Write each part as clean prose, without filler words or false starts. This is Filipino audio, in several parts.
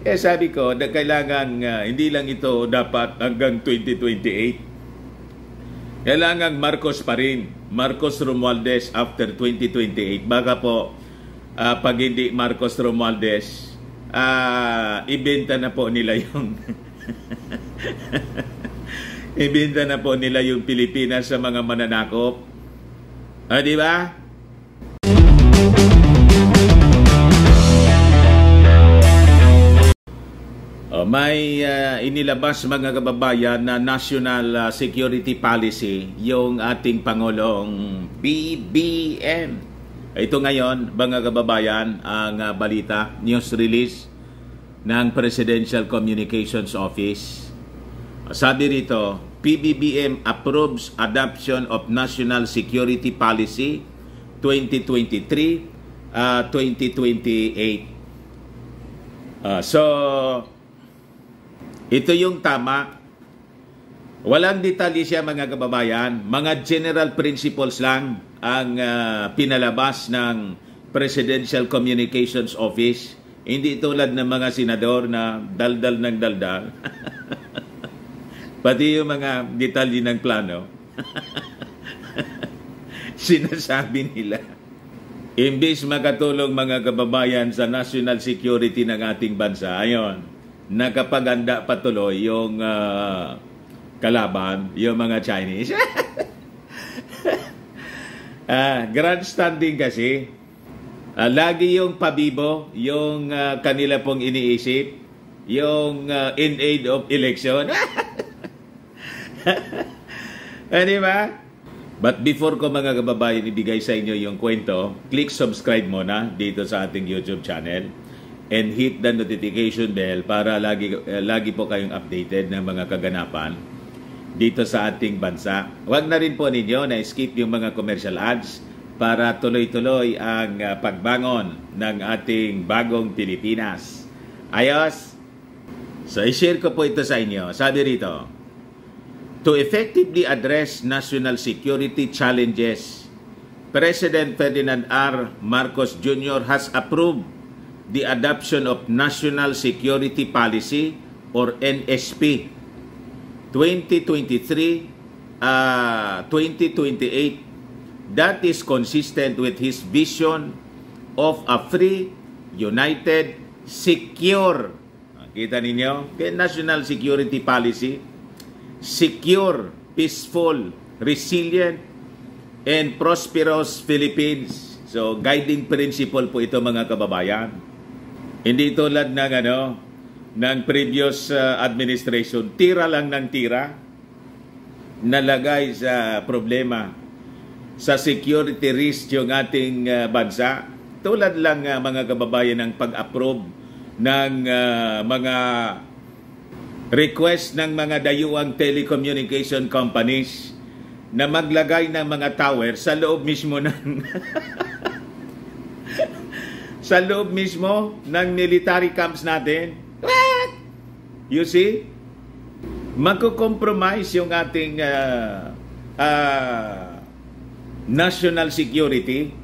Kaya sabi ko, na kailangan hindi lang ito dapat hanggang 2028. Kailangan Marcos pa rin. Marcos Romualdez after 2028. Baka po, pag hindi Marcos Romualdez, ibenta na po nila yung ibenta na po nila yung Pilipinas sa mga mananakop. Di ba? May inilabas mga kababayan na National Security Policy yung ating Pangulong BBM. Ito ngayon mga kababayan ang balita, news release ng Presidential Communications Office. Sabi rito, PBBM approves adoption of National Security Policy 2023-2028. Ito yung tama. Walang detalye siya mga kababayan. Mga general principles lang ang pinalabas ng Presidential Communications Office. Hindi tulad ng mga senador na daldal ng daldal. Pati yung mga detalye ng plano. Sinasabi nila. Imbis makatulong mga kababayan sa national security ng ating bansa, ayon, nakapaganda patuloy yung kalaban, yung mga Chinese. Grandstanding kasi. Lagi yung pabibo, yung kanila pong iniisip, yung in aid of election. Di ba? But before ko mga kababayan ibigay sa inyo yung kwento, click subscribe muna dito sa ating YouTube channel. And hit the notification bell para lagi po kayong updated ng mga kaganapan dito sa ating bansa. Huwag na rin po ninyo na skip yung mga commercial ads para tuloy-tuloy ang pagbangon ng ating bagong Pilipinas. Ayos? So, i-share ko po ito sa inyo. Sabi rito, to effectively address national security challenges, President Ferdinand R. Marcos Jr. has approved the adoption of National Security Policy or NSP 2023-2028 that is consistent with his vision of a free, united, secure. Kita ninyo? National Security Policy, secure, peaceful, resilient, and prosperous Philippines. So, guiding principle po ito mga kababayan. Hindi tulad ng ng previous administration, tira lang ng tira, nalagay sa problema, sa security risk yung ating bansa. Tulad lang mga kababayan ng pag-approve ng mga request ng mga dayuang telecommunication companies na maglagay ng mga tower sa loob mismo ng sa loob mismo ng military camps natin. What? You see? Magko-compromise yung ating national security.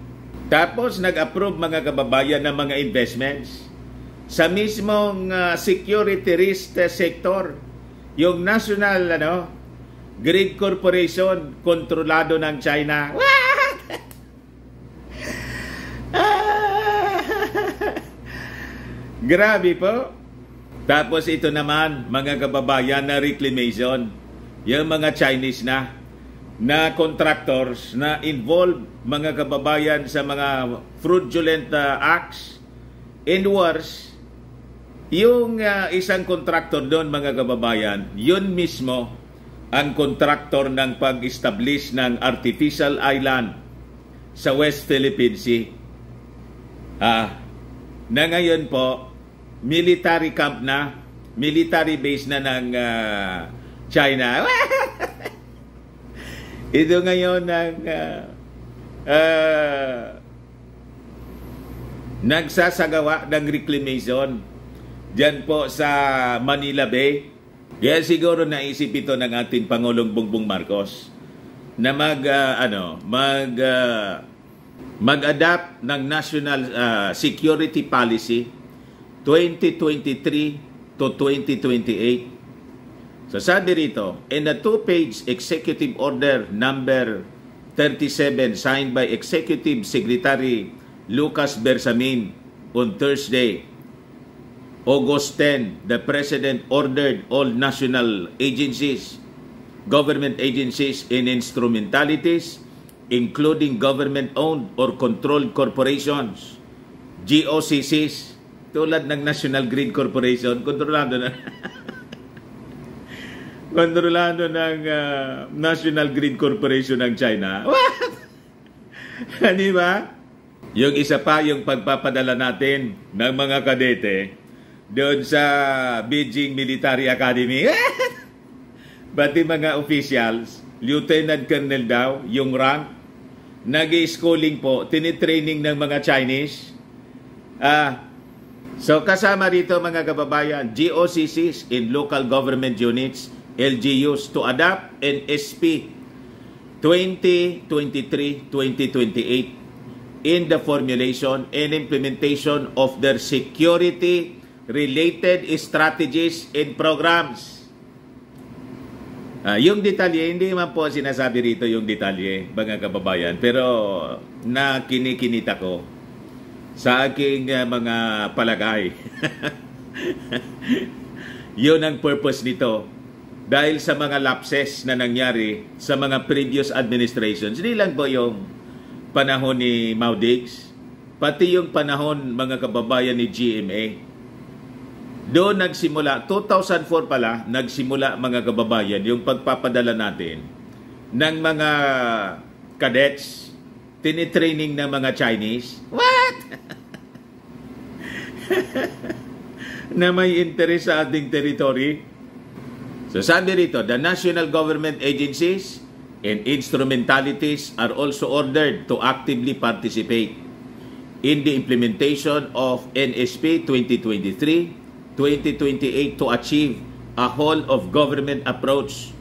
Tapos nag-approve mga kababayan ng mga investments sa mismong security risk sector. Yung national Grid Corporation kontrolado ng China. What? Grabe po. Tapos ito naman, mga kababayan, na reclamation. Yung mga Chinese na contractors na involved, mga kababayan, sa mga fraudulent acts and worse. Yung isang contractor doon, mga kababayan, yun mismo ang contractor ng pag-establish ng artificial island sa West Philippine Sea. Na ngayon po, military camp na, military base na ng China. Ito ngayon ng nagsasagawa ng reclamation diyan po sa Manila Bay. Kaya siguro naisip ito ng ating Pangulong Bongbong Marcos na mag-adapt ng national security policy 2023 to 2028. So sabi rito, in a two-page executive order number 37 signed by Executive Secretary Lucas Bersamin on Thursday, August 10, the President ordered all national agencies, government agencies and instrumentalities, including government-owned or controlled corporations, GOCCs, tulad ng National Grid Corporation, kontrolado ng National Grid Corporation ng China. What? Di ba? Yung isa pa, yung pagpapadala natin ng mga kadete doon sa Beijing Military Academy. Pati mga officials, Lieutenant Colonel daw, yung rank, nag-schooling po, tinitraining ng mga Chinese. So kasama rito mga kababayan, GOCCs in local government units, LGUs to adopt NSP 2023-2028 in the formulation and implementation of their security-related strategies and programs. Yung detalye, hindi man po sinasabi rito yung detalye, mga kababayan, pero kinikinita ko sa aking mga palagay. Yun ang purpose nito. Dahil sa mga lapses na nangyari sa mga previous administrations, hindi lang po yung panahon ni Mao Diggs, pati yung panahon, mga kababayan, ni GMA. Doon nagsimula, 2004 pala, nagsimula mga kababayan, yung pagpapadala natin ng mga cadets, tinitraining ng mga Chinese. What? Na may interest sa ating territory. So sabi rito, the national government agencies and instrumentalities are also ordered to actively participate in the implementation of NSP 2023-2028 to achieve a whole-of-government approach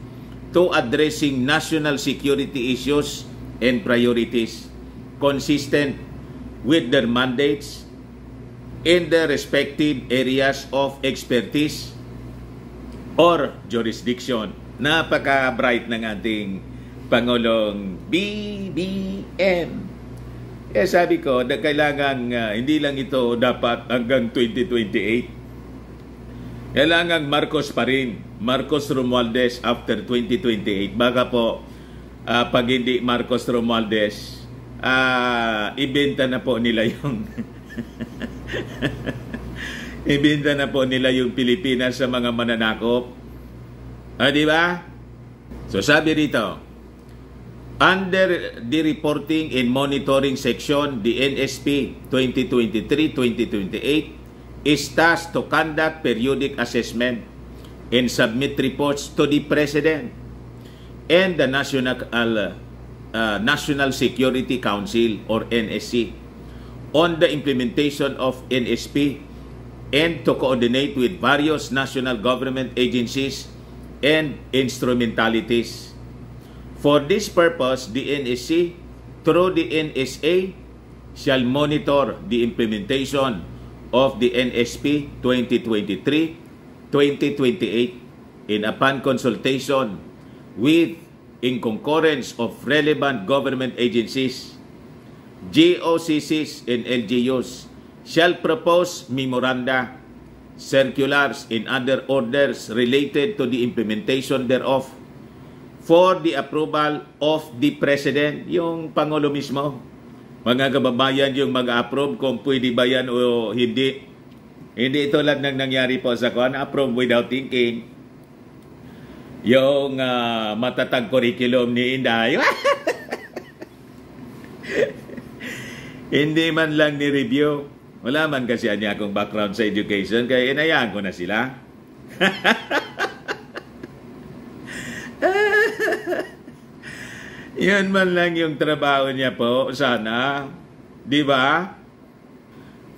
to addressing national security issues and priorities consistent with their mandates in their respective areas of expertise or jurisdiction. Napaka-bright ng ating Pangulong BBM. Sabi ko, na kailangan hindi lang ito dapat hanggang 2028. Kailangan Marcos pa rin. Marcos Romualdez after 2028. Baka po, pag hindi Marcos Romualdez, ibenta na po nila yung ibenta na po nila yung Pilipinas sa mga mananakop. Di ba? So sabi rito, under the reporting and monitoring section, the NSP 2023-2028 is tasked to conduct periodic assessment and submit reports to the President and the National Security Council or NSC on the implementation of NSP and to coordinate with various national government agencies and instrumentalities. For this purpose, the NSC, through the NSA, shall monitor the implementation of the NSP 2023-2028 and upon consultation with, in concurrence of relevant government agencies, GOCCs and LGUs, shall propose memoranda, circulars, and other orders related to the implementation thereof for the approval of the President, yung Pangulo mismo. Mga kababayan, yung mag-approve kung pwede ba yan o hindi. Hindi ito lang nang nangyari po sa kuwan, approve without thinking. Yung matatag curriculum ni Inday. Hindi man lang ni-review. Wala man kasi niya akong background sa education, kaya inayaan ko na sila. Yan man lang yung trabaho niya po, sana. Di ba?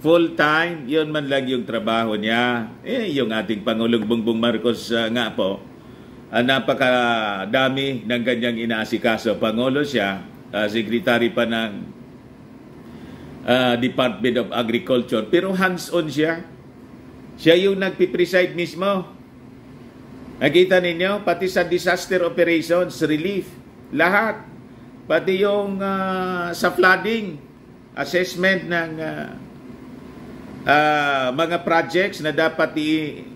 Full-time, yun man lang yung trabaho niya. Yung ating Pangulong Bongbong Marcos nga po, napakadami ng kanyang inaasikaso. Pangulo siya, secretary pa ng Department of Agriculture, pero hands-on siya. Siya yung nagpipreside mismo. Nakita ninyo, pati sa disaster operations, relief, lahat. Pati yung sa flooding, assessment ng mga projects na dapat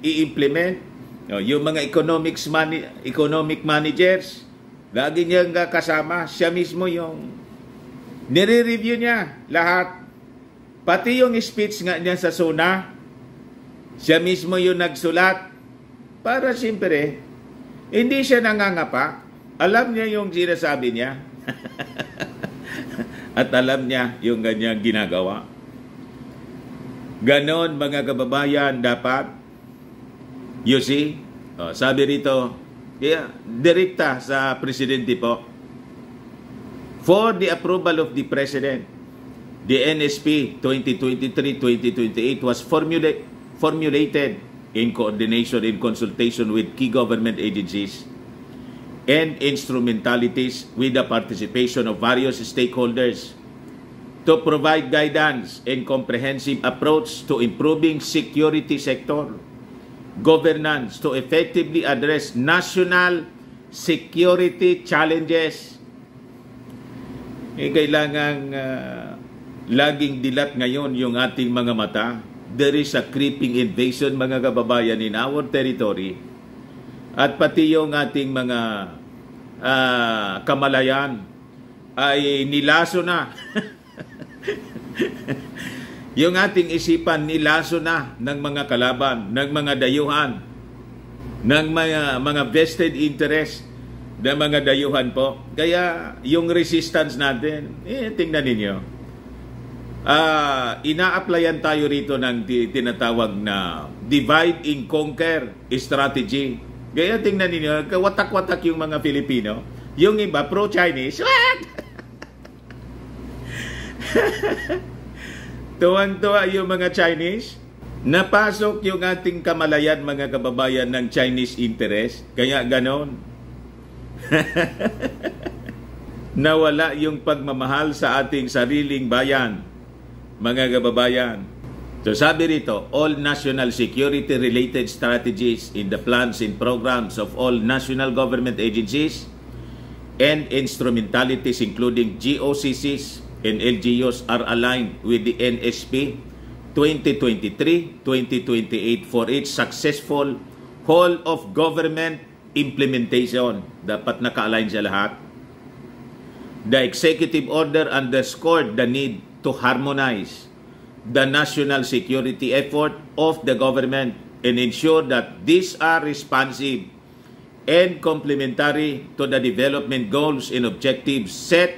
i-implement. Yung mga economic managers, lagi niyang kasama. Siya mismo yung nire-review niya lahat. Pati yung speech nga niya sa SONA, siya mismo yung nagsulat. Para siyempre, hindi siya nangangapa. Alam niya yung sinasabi niya. At alam niya yung ganyang ginagawa. Ganon, mga kababayan, dapat. You see? Sabi rito, direkta sa presidente po. For the approval of the President, the NSP 2023-2028 was formulated in coordination and consultation with key government agencies and instrumentalities with the participation of various stakeholders to provide guidance and comprehensive approach to improving security sector governance to effectively address national security challenges. Kailangang laging dilat ngayon yung ating mga mata. There is a creeping invasion, mga kababayan, in our territory. At pati yung ating mga kamalayan ay nilaso na. Yung ating isipan nilaso na ng mga kalaban, ng mga dayuhan, ng mga vested interest ng mga dayuhan po. Kaya yung resistance natin, tingnan ninyo. Ina-applyan tayo rito ng tinatawag na divide and conquer strategy. Kaya tingnan ninyo, kawatak-watak yung mga Filipino. Yung iba, pro-Chinese. Tuwang-tuwa yung mga Chinese. Napasok yung ating kamalayan, mga kababayan, ng Chinese interest. Kaya ganon. Nawala yung pagmamahal sa ating sariling bayan. Mga kababayan, so sabi rito, all national security-related strategies in the plans and programs of all national government agencies and instrumentalities including GOCCs and LGUs are aligned with the NSP 2023-2028 for its successful whole of government implementation. Dapat naka-align sa lahat. The executive order underscored the need to harmonize the national security effort of the government and ensure that these are responsive and complementary to the development goals and objectives set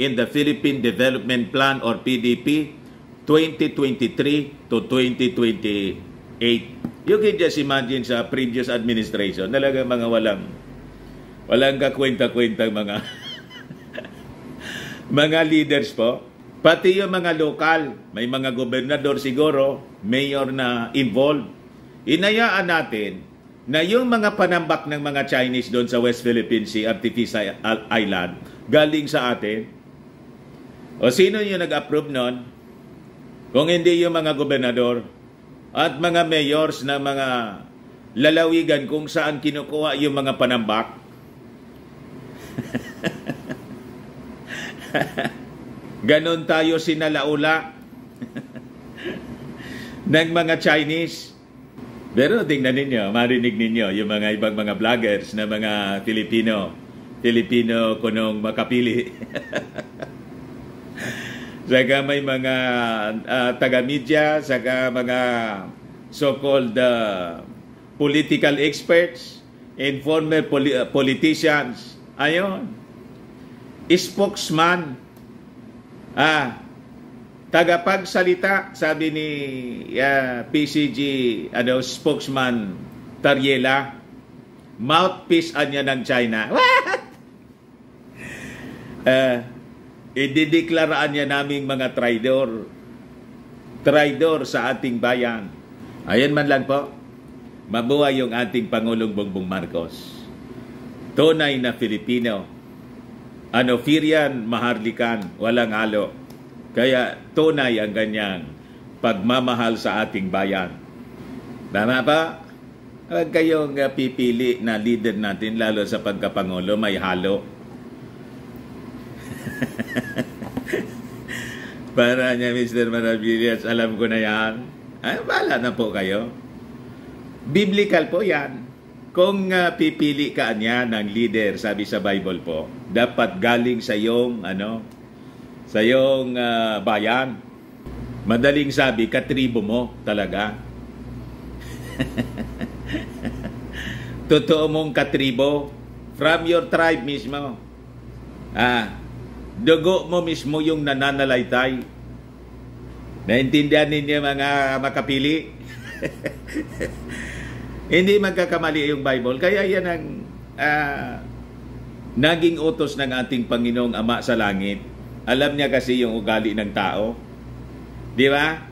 in the Philippine Development Plan or PDP 2023 to 2028. You can just imagine sa previous administration, talaga mga walang kakwenta-kwenta mga mga leaders po. Pati yung mga lokal, may mga gobernador siguro, mayor na involved. Inayaan natin na yung mga panambak ng mga Chinese doon sa West Philippine Sea, Artificial Island, galing sa atin. O sino yung nag-approve nun? Kung hindi yung mga gobernador at mga mayors na mga lalawigan kung saan kinukuha yung mga panambak. Ganon tayo sinalaula ng mga Chinese. Pero tingnan ninyo, marinig ninyo yung mga ibang mga vloggers na mga Filipino kunong makapili. Saka may mga taga-media, saka mga so-called political experts and former politicians. Ayon. Spokesman. Tagapagsalita, sabi ni PCG spokesman Tariela, mouthpiece anya ng China. What? Idideklaraan niya naming mga traidor sa ating bayan. Ayan man lang po. Mabuhay yung ating Pangulong Bongbong Marcos. Tunay na Filipino. Firian, maharlikan, walang halo. Kaya tunay ang ganyang pagmamahal sa ating bayan. Tama ba? Huwag kayong pipili na leader natin, lalo sa pagkapangulo, may halo. Para niya, Mr. Maravillas, alam ko na yan. Ay, bahala na po kayo. Biblical po yan. Kung pipili ka niya ng leader, sabi sa Bible po, dapat galing sa iyong, sa iyong bayan. Madaling sabi, katribo mo talaga. Totoo mong katribo from your tribe mismo. Dugo mo mismo yung nananalaytay. Naintindihan ninyo mga makapili? Hindi magkakamali yung Bible. Kaya yan ang naging utos ng ating Panginoong Ama sa langit. Alam niya kasi yung ugali ng tao. Di ba?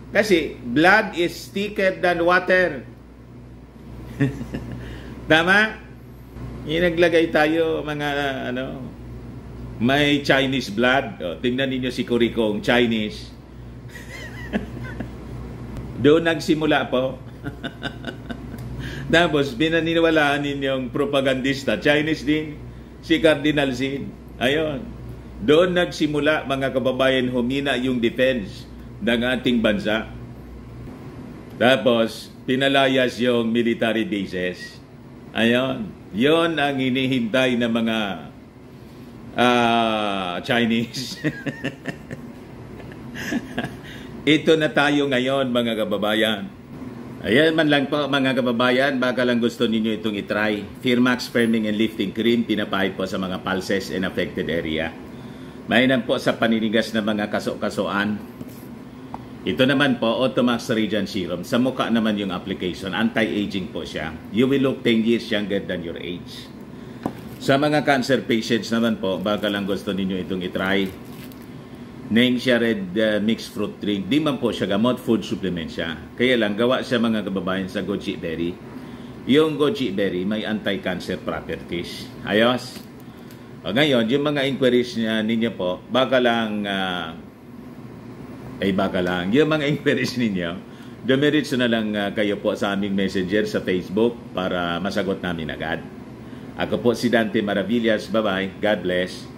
Kasi blood is thicker than water. Tama? Naglagay tayo mga may Chinese blood. Tingnan ninyo si Kurikong, Chinese. Doon nagsimula po. Tapos binaniniwalaan ninyong propagandista, Chinese din, si Cardinal Sin. Ayun. Doon nagsimula, mga kababayan, humina yung defense ng ating bansa. Tapos pinalayas yung military bases. Ayun. Yon ang hinihintay ng mga Chinese. Ito na tayo ngayon, mga kababayan. Ayan man lang po, mga kababayan, baka lang gusto ninyo itong itry. Firmax Firming and Lifting Cream, pinapahid po sa mga pulses and affected area. Mainam po sa paninigas na mga kaso-kasuan. Ito naman po, Automax Radiant Serum. Sa mukha naman yung application, anti-aging po siya. You will look 10 years younger than your age. Sa mga cancer patients naman po, baka lang gusto ninyo itong itry. Name siya red mixed fruit drink. Di man po siya gamot, food supplement siya. Kaya lang, gawa siya, mga kababayan, sa goji berry. Yung goji berry may anti-cancer properties. Ayos? O ngayon, yung mga inquiries ninyo po, baka lang, yung mga inquiries ninyo, dumiritso na lang kayo po sa aming messenger sa Facebook para masagot namin agad. Ako po si Dante Maravillas. Bye-bye. God bless.